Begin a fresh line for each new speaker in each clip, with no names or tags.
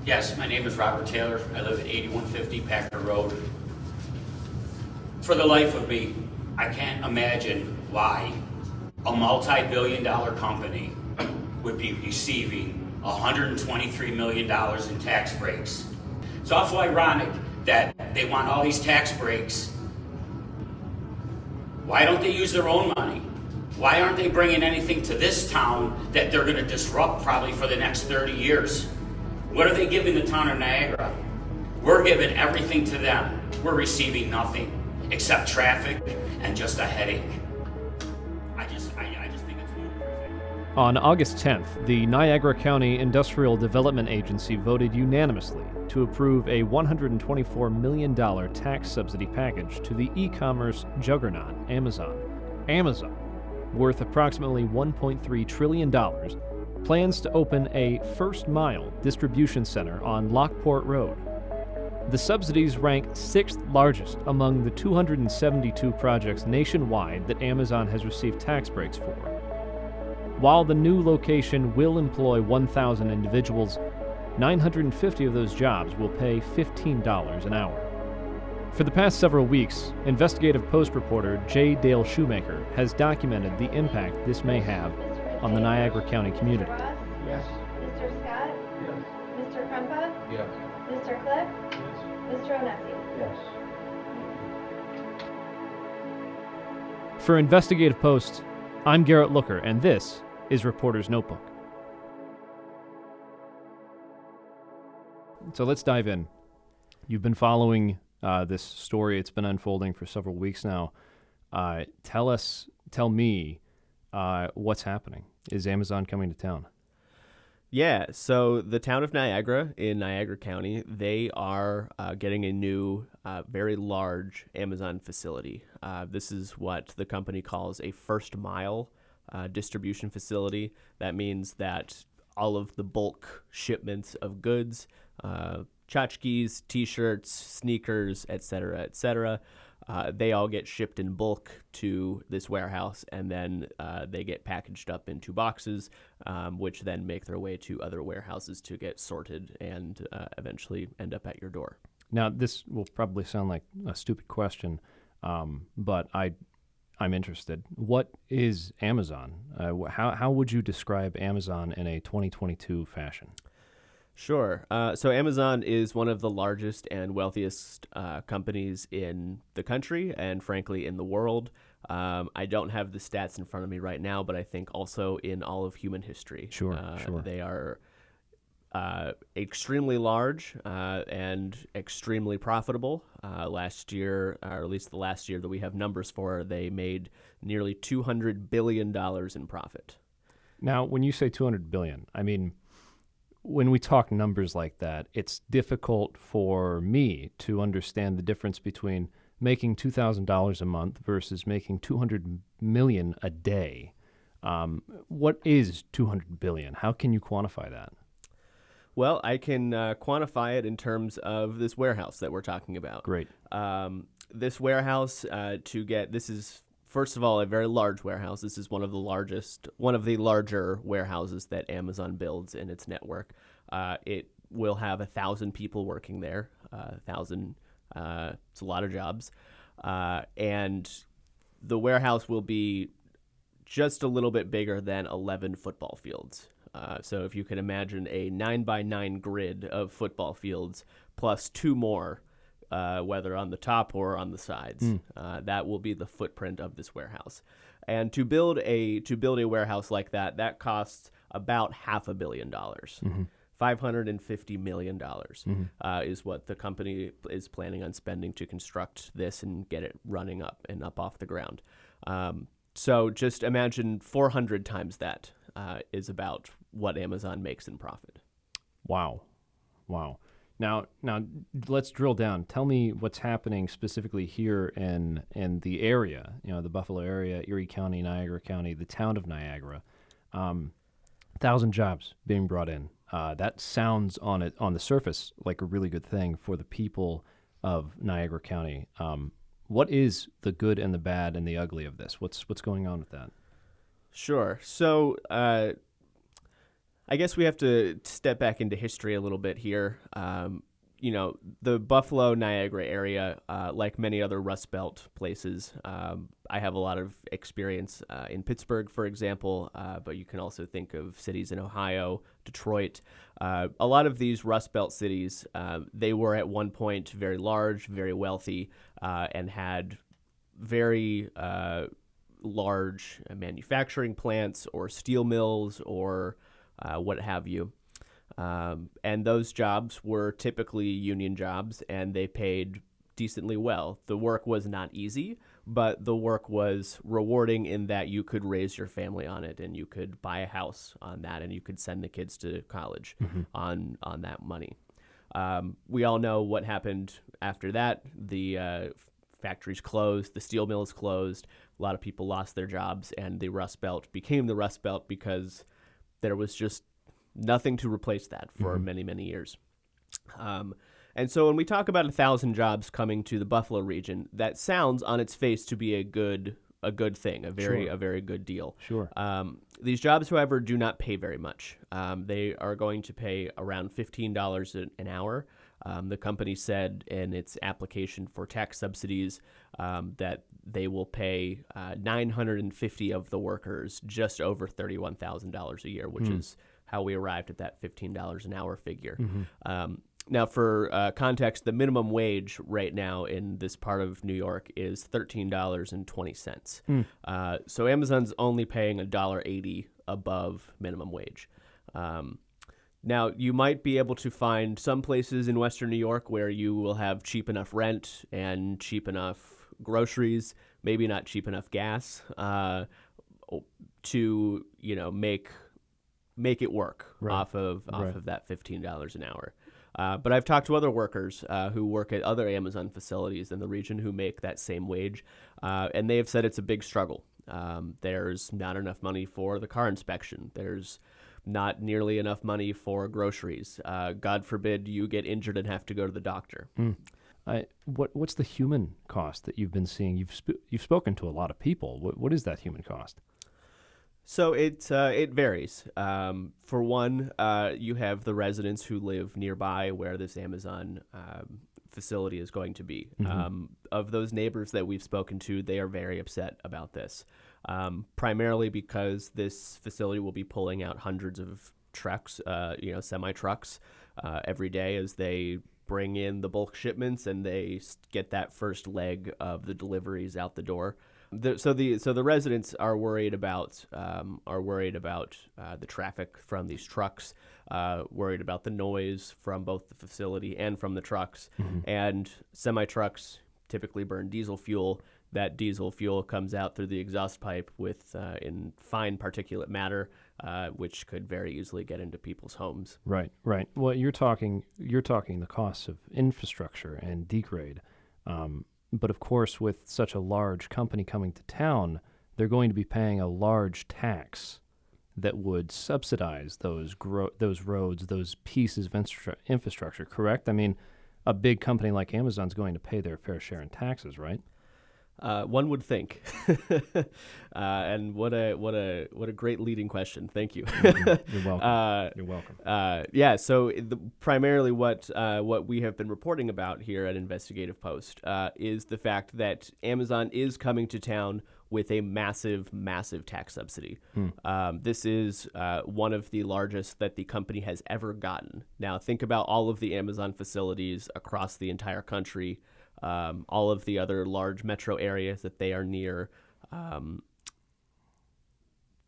Yes, my name is Robert Taylor. I live at 8150 Packer Road. For the life of me, I can't imagine why a multi-billion-dollar company would be receiving $123 million in tax breaks. It's awful ironic that they want all these tax breaks. Why don't they use their own money? Why aren't they bringing anything to this town that they're going to disrupt probably for the next 30 years? What are they giving the town of Niagara? We're giving everything to them. We're receiving nothing except traffic and just a headache. I just think it's ludicrous.
On August 10th, the Niagara County Industrial Development Agency voted unanimously to approve a $124 million tax subsidy package to the e-commerce juggernaut, Amazon. Amazon, worth approximately $1.3 trillion, plans to open a first-mile distribution center on Lockport Road. The subsidies rank sixth largest among the 272 projects nationwide that Amazon has received tax breaks for. While the new location will employ 1,000 individuals, 950 of those jobs will pay $15 an hour. For the past several weeks, investigative Post reporter J. Dale Shoemaker has documented the impact this may have on the Niagara County community.
Yes.
Mr. Scott?
Yes.
Mr. Krumpa?
Yes.
Mr. Cliff?
Yes.
Mr. Onesi?
Yes.
For Investigative Post, I'm Garrett Looker, and this is Reporter's Notebook. So let's dive in. You've been following this story. It's been unfolding for several weeks now. Tell me what's happening. Is Amazon coming to town?
Yeah, so the town of Niagara in Niagara County, they are getting a new, very large Amazon facility. This is what the company calls a first mile distribution facility. That means that all of the bulk shipments of goods, tchotchkes, t-shirts, sneakers, etc., they all get shipped in bulk to this warehouse, and then they get packaged up into boxes, which then make their way to other warehouses to get sorted and eventually end up at your door.
Now, this will probably sound like a stupid question, but I'm interested. What is Amazon? How would you describe Amazon in a 2022 fashion?
Sure. So Amazon is one of the largest and wealthiest companies in the country and, frankly, in the world. I don't have the stats in front of me right now, but I think also in all of human history.
Sure.
They are extremely large and extremely profitable. Last year, or at least the last year that we have numbers for, they made nearly $200 billion in profit.
Now, when you say $200 billion, I mean, when we talk numbers like that, it's difficult for me to understand the difference between making $2,000 a month versus making $200 million a day. What is $200 billion? How can you quantify that?
Well, I can quantify it in terms of this warehouse that we're talking about.
Great.
This warehouse, this is, first of all, a very large warehouse. This is one of the larger warehouses that Amazon builds in its network. It will have 1,000 people working there. 1,000, it's a lot of jobs. And the warehouse will be just a little bit bigger than 11 football fields. So if you can imagine a 9x9 grid of football fields plus two more, whether on the top or on the sides. That will be the footprint of this warehouse. And to build a warehouse like that costs about $500 million. Mm-hmm. $550 million is what the company is planning on spending to construct this and get it running up and up off the ground. So just imagine 400 times that is about what Amazon makes in profit.
Wow. Now, let's drill down. Tell me what's happening specifically here in the area, the Buffalo area, Erie County, Niagara County, the town of Niagara. 1,000 jobs being brought in. That sounds on the surface like a really good thing for the people of Niagara County. What is the good and the bad and the ugly of this? What's going on with that?
Sure. So I I guess we have to step back into history a little bit here. The Buffalo, Niagara area, like many other Rust Belt places, I have a lot of experience in Pittsburgh, for example, but you can also think of cities in Ohio, Detroit. A lot of these Rust Belt cities, they were at one point very large, very wealthy, and had very large manufacturing plants or steel mills or what have you. And those jobs were typically union jobs, and they paid decently well. The work was not easy, but the work was rewarding in that you could raise your family on it, and you could buy a house on that, and you could send the kids to college on that money. We all know what happened after that. The factories closed, the steel mills closed, a lot of people lost their jobs, and the Rust Belt became the Rust Belt because there was just nothing to replace that for many, many years. And so when we talk about 1,000 jobs coming to the Buffalo region, that sounds on its face to be a good thing, a very good deal.
Sure.
These jobs, however, do not pay very much. They are going to pay around $15 an hour. The company said in its application for tax subsidies that they will pay 950 of the workers just over $31,000 a year, which is how we arrived at that $15 an hour figure. Now, for context, the minimum wage right now in this part of New York is $13.20. So Amazon's only paying $1.80 above minimum wage. Now, you might be able to find some places in Western New York where you will have cheap enough rent and cheap enough groceries, maybe not cheap enough gas, to make it work off of that $15 an hour. But I've talked to other workers who work at other Amazon facilities in the region who make that same wage, and they have said it's a big struggle. There's not enough money for the car inspection. There's not nearly enough money for groceries. God forbid you get injured and have to go to the doctor.
What's the human cost that you've been seeing? You've spoken to a lot of people. What is that human cost?
So it varies. For one, you have the residents who live nearby where this Amazon facility is going to be. Of those neighbors that we've spoken to, they are very upset about this, primarily because this facility will be pulling out hundreds of trucks, semi-trucks, every day as they bring in the bulk shipments and they get that first leg of the deliveries out the door. So the residents are worried about the traffic from these trucks, worried about the noise from both the facility and from the trucks. And semi trucks typically burn diesel fuel. That diesel fuel comes out through the exhaust pipe with in fine particulate matter, which could very easily get into people's homes.
Right. Well, you're talking the costs of infrastructure and degrade. But of course, with such a large company coming to town, they're going to be paying a large tax that would subsidize those roads, those pieces of infrastructure, correct? I mean, a big company like Amazon's going to pay their fair share in taxes, right?
One would think, and what a great leading question. Thank you.
You're welcome. You're welcome.
Yeah. So primarily, what we have been reporting about here at Investigative Post is the fact that Amazon is coming to town with a massive tax subsidy. This is one of the largest that the company has ever gotten. Now, think about all of the Amazon facilities across the entire country. All of the other large metro areas that they are near,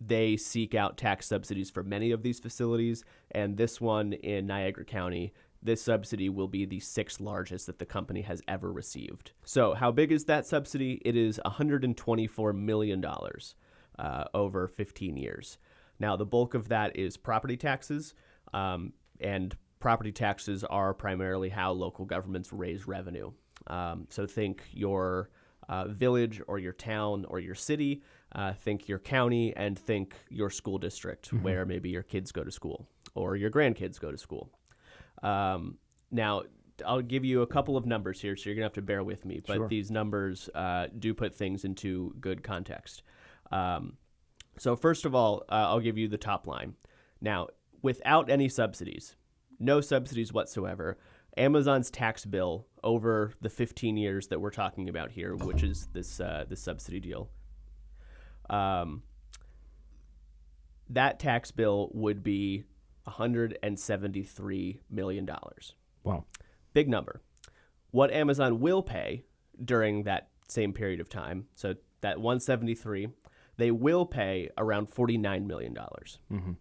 they seek out tax subsidies for many of these facilities, and this one in Niagara County, this subsidy will be the 6th largest that the company has ever received. So how big is that subsidy? It is $124 million over 15 years. Now, the bulk of that is property taxes, and property taxes are primarily how local governments raise revenue. So think your village or your town or your city, think your county, and think your school district where maybe your kids go to school or your grandkids go to school. Now, I'll give you a couple of numbers here, so you're going to have to bear with me, but these numbers do put things into good context. So first of all, I'll give you the top line. Now, without any subsidies, no subsidies whatsoever, Amazon's tax bill over the 15 years that we're talking about here, which is this subsidy deal, that tax bill would be $173 million.
Wow.
Big number. What Amazon will pay during that same period of time, so that 173, they will pay around $49 million.
Mm-hmm.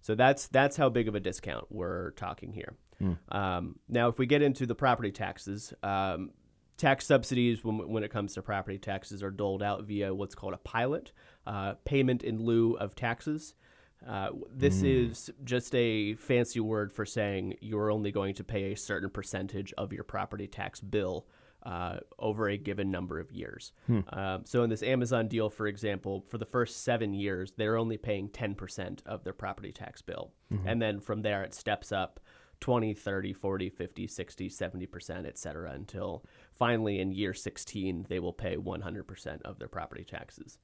So that's how big of a discount we're talking here. Now, if we get into the property taxes, tax subsidies when it comes to property taxes are doled out via what's called a pilot, payment in lieu of taxes. This is just a fancy word for saying you're only going to pay a certain percentage of your property tax bill over a given number of years. So in this Amazon deal, for example, for the first 7 years, they're only paying 10% of their property tax bill. And then from there, it steps up 20, 30, 40, 50, 60, 70%, et cetera, until finally in year 16, they will pay 100% of their property taxes.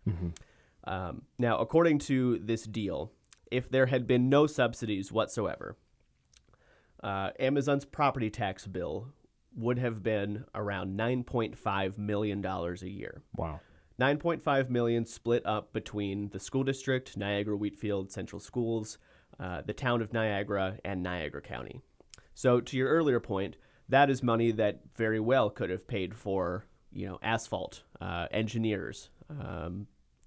Now, according to this deal, if there had been no subsidies whatsoever, Amazon's property tax bill would have been around $9.5 million a year.
Wow.
$9.5 million split up between the school district, Niagara Wheatfield Central Schools, the town of Niagara, and Niagara County. So to your earlier point, that is money that very well could have paid for, asphalt, engineers,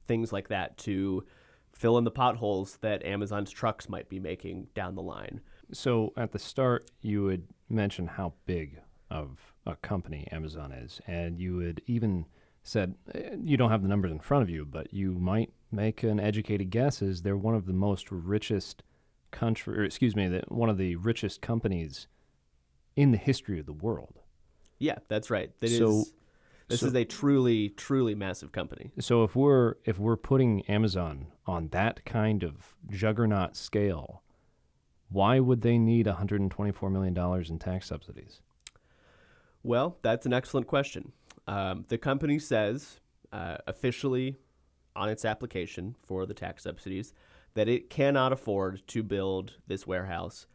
things like that to fill in the potholes that Amazon's trucks might be making down the line.
So at the start, you had mentioned how big of a company Amazon is, and you had even said, you don't have the numbers in front of you, but you might make an educated guess is they're one of the one of the richest companies in the history of the world.
Yeah, that's right. This is a truly, truly massive company.
So if we're putting Amazon on that kind of juggernaut scale, why would they need $124 million in tax subsidies?
Well, that's an excellent question. The company says officially on its application for the tax subsidies that it cannot afford to build this warehouse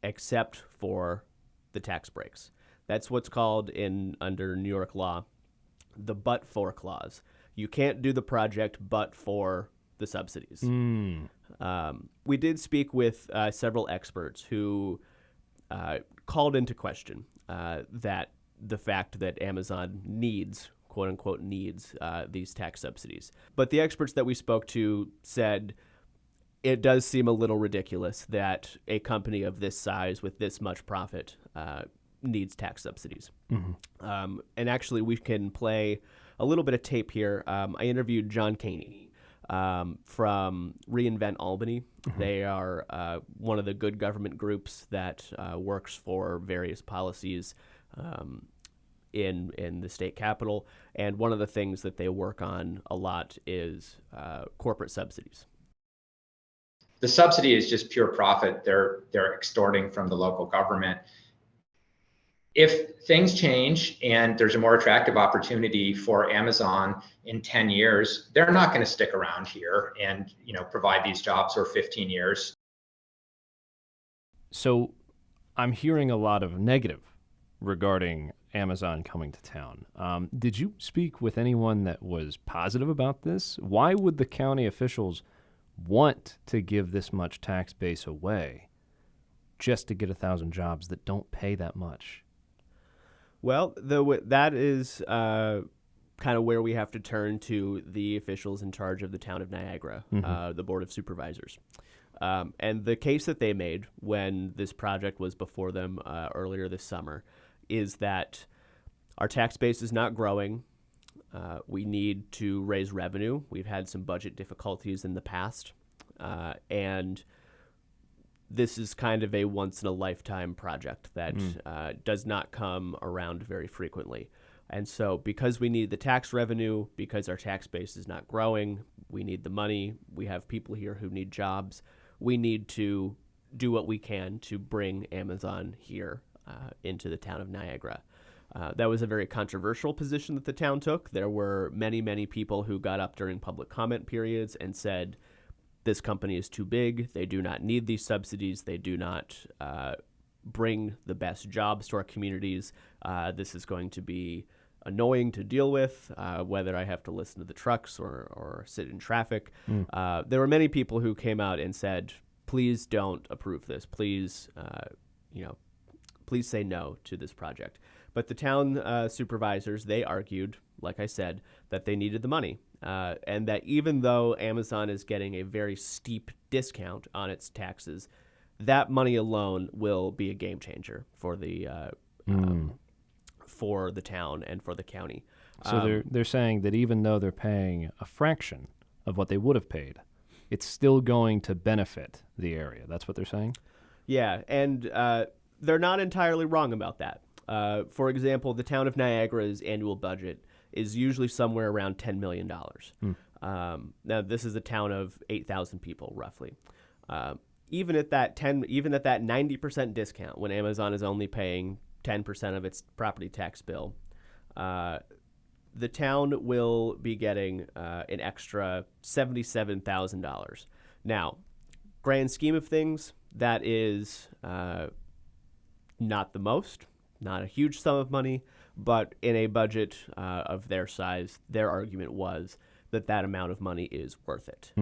except for the tax breaks. That's what's called under New York law the but-for clause. You can't do the project but for the subsidies. We did speak with several experts who called into question that the fact that Amazon needs, quote unquote, needs these tax subsidies. But the experts that we spoke to said it does seem a little ridiculous that a company of this size with this much profit needs tax subsidies. And actually, we can play a little bit of tape here. I interviewed John Caney from Reinvent Albany. They are one of the good government groups that works for various policies in the state capital. And one of the things that they work on a lot is corporate subsidies.
The subsidy is just pure profit. They're extorting from the local government. If things change and there's a more attractive opportunity for Amazon in 10 years, they're not going to stick around here and provide these jobs for 15 years.
So I'm hearing a lot of negative regarding Amazon coming to town. Did you speak with anyone that was positive about this? Why would the county officials want to give this much tax base away just to get 1,000 jobs that don't pay that much?
Well, that is kind of where we have to turn to the officials in charge of the town of Niagara, the Board of Supervisors. And the case that they made when this project was before them earlier this summer is that our tax base is not growing. We need to raise revenue. We've had some budget difficulties in the past. And this is kind of a once-in-a-lifetime project that does not come around very frequently. And so because we need the tax revenue, because our tax base is not growing, we need the money, we have people here who need jobs, we need to do what we can to bring Amazon here into the town of Niagara. That was a very controversial position that the town took. There were many, many people who got up during public comment periods and said, this company is too big. They do not need these subsidies. They do not bring the best jobs to our communities. This is going to be annoying to deal with, whether I have to listen to the trucks or sit in traffic. There were many people who came out and said, please don't approve this. Please, please say no to this project. But the town supervisors, they argued, like I said, that they needed the money. And that even though Amazon is getting a very steep discount on its taxes, that money alone will be a game changer for the town and for the county.
So they're saying that even though they're paying a fraction of what they would have paid, it's still going to benefit the area. That's what they're saying?
Yeah, and they're not entirely wrong about that. For example, the town of Niagara's annual budget is usually somewhere around $10 million. Now, this is a town of 8,000 people, roughly. Even at that 90% discount, when Amazon is only paying 10% of its property tax bill, the town will be getting an extra $77,000. Now, grand scheme of things, that is not the most, not a huge sum of money, but in a budget of their size, their argument was that amount of money is worth it.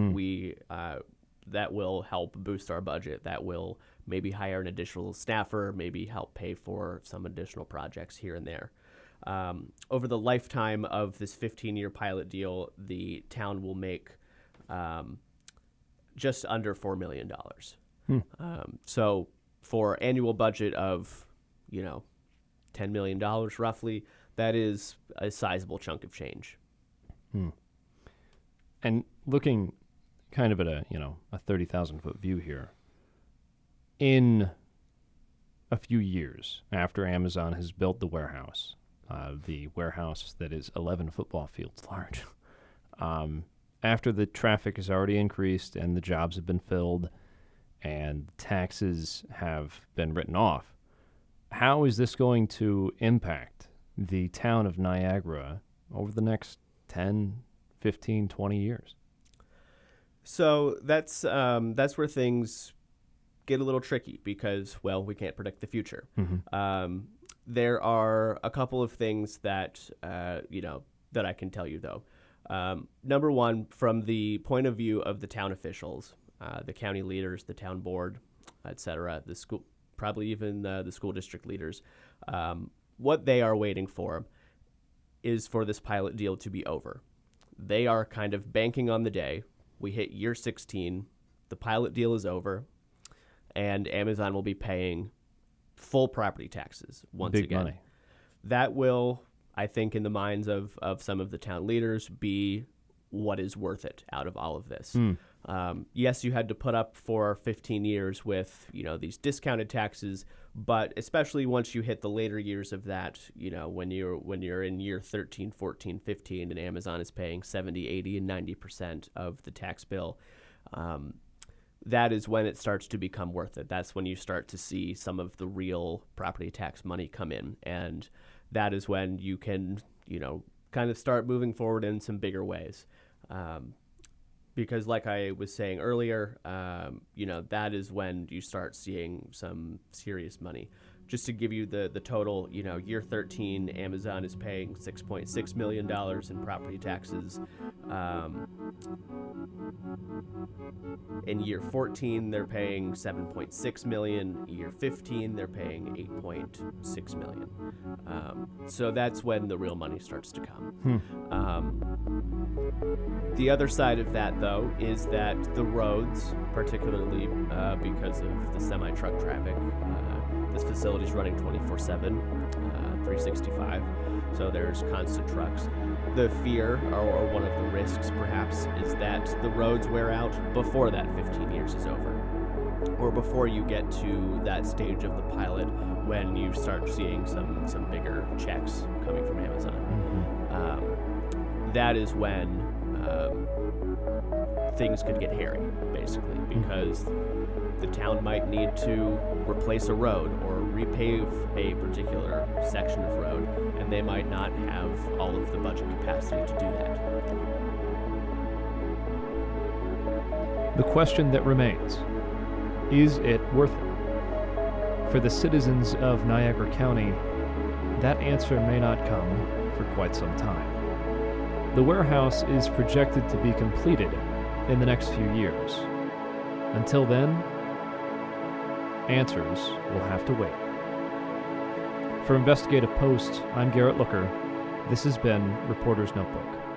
That will help boost our budget. That will maybe hire an additional staffer, maybe help pay for some additional projects here and there. Over the lifetime of this 15-year pilot deal, the town will make just under $4 million. So for annual budget of, $10 million roughly, that is a sizable chunk of change.
And looking kind of at a 30,000-foot view here, in a few years after Amazon has built the warehouse that is 11 football fields large, after the traffic has already increased and the jobs have been filled and taxes have been written off, how is this going to impact the town of Niagara over the next 10, 15, 20 years?
So that's where things get a little tricky because, well, we can't predict the future. There are a couple of things that that I can tell you though. Number one, from the point of view of the town officials, the county leaders, the town board, etc., the school, probably even the school district leaders, what they are waiting for is for this pilot deal to be over. They are kind of banking on the day we hit year 16, the pilot deal is over, and Amazon will be paying full property taxes once
Big
again.
Money.
That will, I think, in the minds of some of the town leaders, be what is worth it out of all of this. Yes, you had to put up for 15 years with, these discounted taxes, but especially once you hit the later years of that, when you're in year 13, 14, 15, and Amazon is paying 70, 80, and 90% of the tax bill, that is when it starts to become worth it. That's when you start to see some of the real property tax money come in, and that is when you can, kind of start moving forward in some bigger ways. Because like I was saying earlier, that is when you start seeing some serious money. Just to give you the total, year 13, Amazon is paying $6.6 million in property taxes. In year 14, they're paying $7.6 million. Year 15, they're paying $8.6 million. So that's when the real money starts to come. The other side of that, though, is that the roads, particularly because of the semi-truck traffic, this facility is running 24/7, 365, so there's constant trucks. The fear, or one of the risks perhaps, is that the roads wear out before that 15 years is over, or before you get to that stage of the pilot when you start seeing some bigger checks coming from Amazon. That is when things could get hairy, basically, because the town might need to replace a road or repave a particular section of road, and they might not have all of the budget capacity to do that.
The question that remains, is it worth it? For the citizens of Niagara County, that answer may not come for quite some time. The warehouse is projected to be completed in the next few years. Until then, answers will have to wait. For Investigative Post, I'm Garrett Looker. This has been Reporter's Notebook.